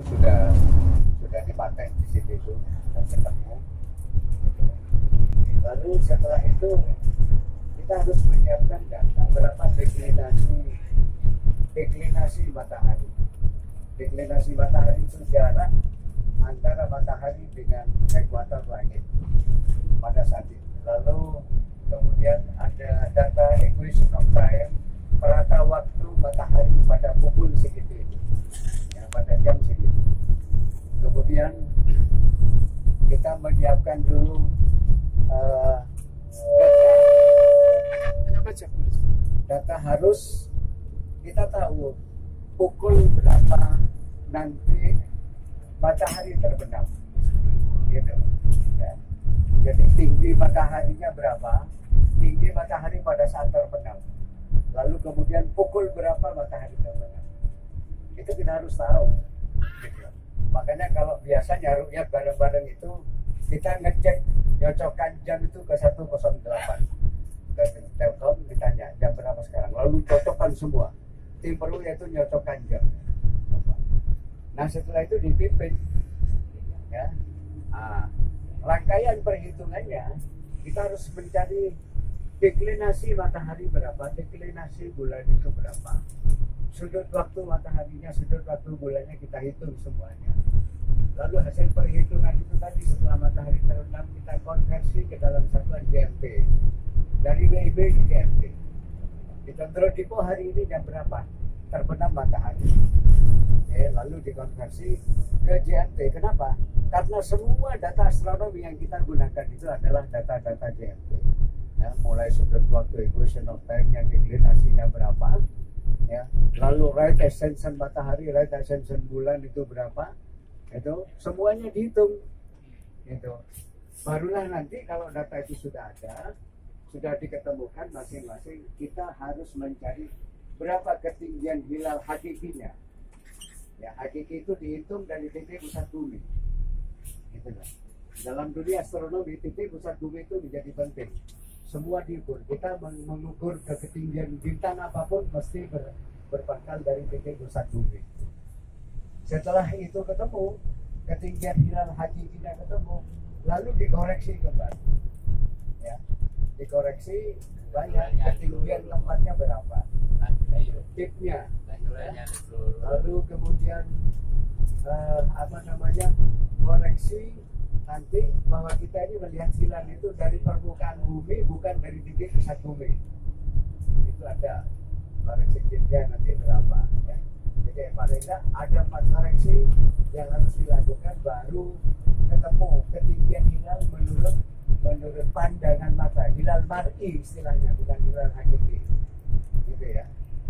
sudah dipaten di situ itu dan ketemu. Lalu setelah itu kita harus menyiapkan data berapa deklinasi matahari. Deklinasi matahari itu jarak antara matahari dengan ekuator langit pada saat itu. Lalu kemudian ada data equation of time, perata waktu matahari pada pukul segitu itu, ya, pada jam segitu. Kemudian kita menyiapkan dulu data harus kita tahu pukul berapa nanti matahari terbenam, gitu. Ya. Jadi tinggi mataharinya berapa, tinggi matahari pada saat terbenam. Lalu kemudian pukul berapa matahari terbenam. Itu kita harus tahu. Gitu. Makanya kalau biasa nyaruhnya bareng-bareng itu kita ngecek nyocokkan jam itu ke 108. Ke Telkom ditanya jam berapa sekarang. Lalu cocokkan semua. Tim perlu yaitu nyocokkan jam. Nah setelah itu dipimpin, ya. Rangkaian perhitungannya kita harus mencari deklinasi matahari berapa, deklinasi bulan itu berapa, sudut waktu mataharinya, sudut waktu bulannya kita hitung semuanya. Lalu hasil perhitungan itu tadi setelah matahari terbenam kita konversi ke dalam satuan GMT. Dari WIB ke GMT. Di Condro Dipo hari ini jam berapa terbenam matahari. Lalu dikonversi ke GMT. Kenapa? Karena semua data astronomi yang kita gunakan itu adalah data-data GMT. Ya, mulai sudut waktu, equation of time, yang deklinasinya berapa, ya. Lalu right ascension matahari, right ascension bulan itu berapa, itu semuanya dihitung. Itu barulah nanti kalau data itu sudah ada, sudah diketemukan masing-masing, kita harus mencari berapa ketinggian hilal hakikinya. Ya, hakiki itu dihitung dari titik pusat bumi. Gitu kan. Dalam dunia astronomi titik pusat bumi itu menjadi penting. Semua diukur. Kita mengukur ketinggian bintang apapun mesti berpangkal dari titik pusat bumi. Setelah itu ketemu, ketinggian hilal hakikinya ketemu, lalu dikoreksi kembali. Ya, dikoreksi banyak ketinggian tempatnya berapa, tipnya. Lalu kemudian koreksi nanti bahwa kita ini melihat hilal itu dari permukaan bumi bukan dari titik pusat bumi. Itu ada koreksi tipnya nanti berapa, ya. Jadi paling enggak ada 4 koreksi yang harus dilakukan baru ketemu ketinggian hilal menurut pandangan mata, hilal mar'i istilahnya, bukan hilal hakiki, gitu ya.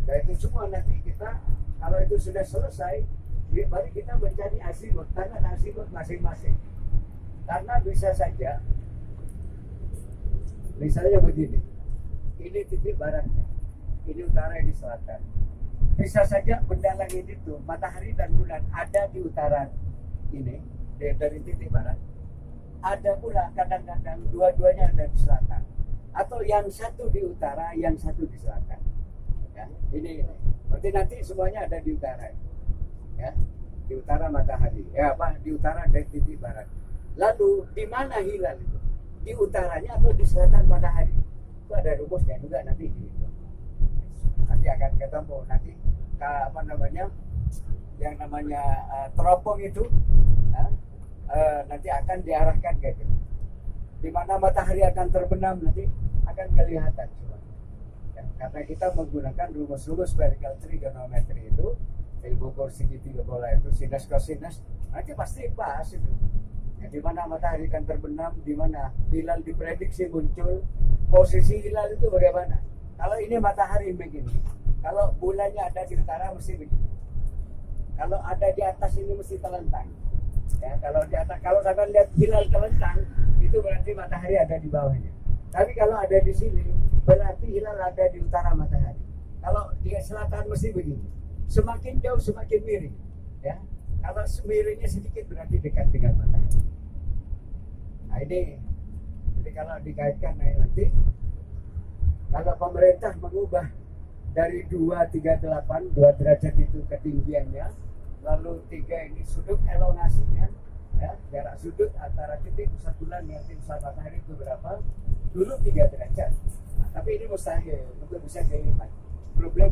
Nah itu semua nanti kita kalau itu sudah selesai, baru kita mencari azimut, tangan azimut masing-masing. Karena bisa saja, misalnya begini, ini titik baratnya, ini utara, ini selatan. Bisa saja benda langit itu, matahari dan bulan ada di utara ini, dari titik barat. Ada pula kadang-kadang dua-duanya ada di selatan. Atau yang satu di utara, yang satu di selatan. Ya, ini. Berarti nanti semuanya ada di utara. Ya, di utara matahari. Ya, di utara dari titik barat. Lalu di mana hilal itu? Di utaranya atau di selatan matahari? Itu ada rumusnya juga nanti gitu. Nanti akan ketemu nanti yang namanya teropong itu, nanti akan diarahkan gitu. Di mana matahari akan terbenam nanti akan kelihatan semua. Ya, karena kita menggunakan rumus-rumus spherical trigonometry itu, ilmu kursi segitiga bola itu, sinus kosinus, nanti pasti bahas itu. Ya, di mana matahari akan terbenam, di mana hilal diprediksi muncul, posisi hilal itu bagaimana. Kalau ini matahari begini, kalau bulannya ada di utara mesti begini. Kalau ada di atas ini mesti telentang. Ya, kalau di atas, kalau kalian lihat hilal telentang, itu berarti matahari ada di bawahnya. Tapi kalau ada di sini, berarti hilal ada di utara matahari. Kalau di selatan mesti begini. Semakin jauh semakin miring. Ya, kalau miringnya sedikit berarti dekat dengan matahari. Nah ini, jadi kalau dikaitkan nanti, kalau pemerintah mengubah dari 238, 2 derajat itu ketinggiannya, lalu 3 ini sudut elongasinya, ya, jarak sudut antara titik pusat bulan dengan titik pusat matahari itu berapa? Dulu 3 derajat. Nah, tapi ini mustahil untuk bisa dilihat. Problem